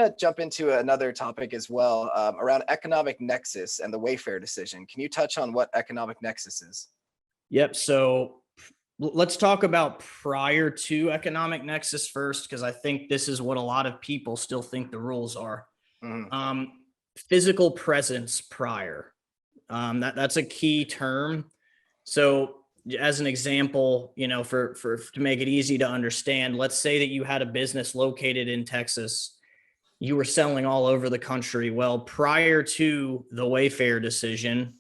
to jump into another topic as well, around economic nexus and the Wayfair decision. Can you touch on what economic nexus is? Yep. So let's talk about prior to economic nexus first, because I think this is what a lot of people still think the rules are. Physical presence prior. That's a key term. So as an example, for to make it easy to understand, let's say that you had a business located in Texas. You were selling all over the country. Well, prior to the Wayfair decision,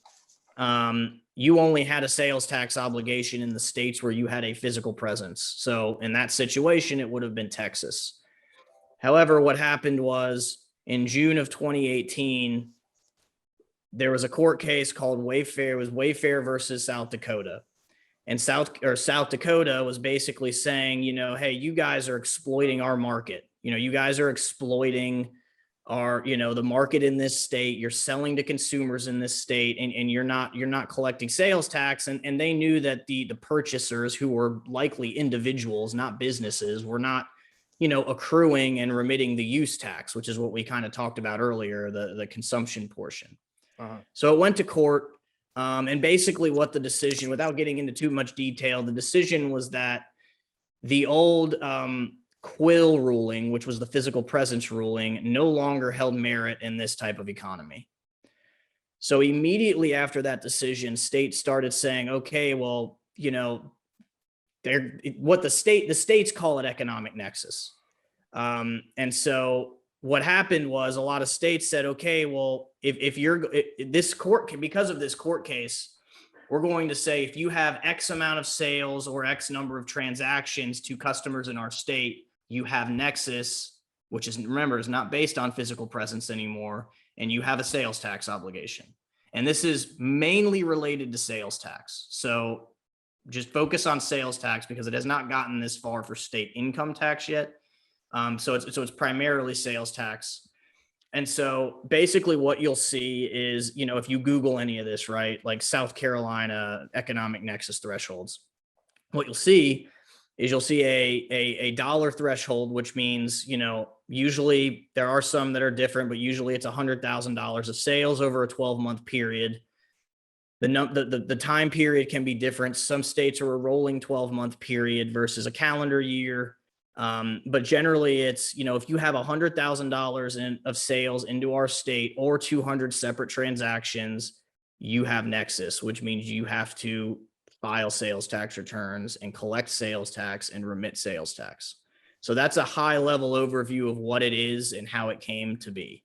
you only had a sales tax obligation in the states where you had a physical presence. So in that situation, it would have been Texas. However, what happened was in June of 2018, there was a court case called Wayfair. It was Wayfair versus South Dakota. And South Dakota was basically saying, hey, you guys are exploiting our market. You guys are exploiting our, the market in this state. You're selling to consumers in this state, and you're not collecting sales tax. And they knew that the purchasers, who were likely individuals, not businesses, were not, accruing and remitting the use tax, which is what we kind of talked about earlier, the consumption portion. So it went to court. And basically what the decision, without getting into too much detail, the decision was that the old Quill ruling, which was the physical presence ruling, no longer held merit in this type of economy. So immediately after that decision, states started saying, okay, well, the states call it economic nexus. And so what happened was a lot of states said, okay, well, because of this court case, we're going to say if you have X amount of sales or X number of transactions to customers in our state, you have nexus, which is not based on physical presence anymore, and you have a sales tax obligation. And this is mainly related to sales tax. So just focus on sales tax because it has not gotten this far for state income tax yet. So it's primarily sales tax. And so basically what you'll see is, if you Google any of this, right, like South Carolina economic nexus thresholds, what you'll see is a dollar threshold, which means, usually there are some that are different, but usually it's $100,000 of sales over a 12-month period. The time period can be different. Some states are a rolling 12-month period versus a calendar year. But generally it's, if you have $100,000 of sales into our state or 200 separate transactions, you have nexus, which means you have to file sales tax returns and collect sales tax and remit sales tax. So that's a high level overview of what it is and how it came to be.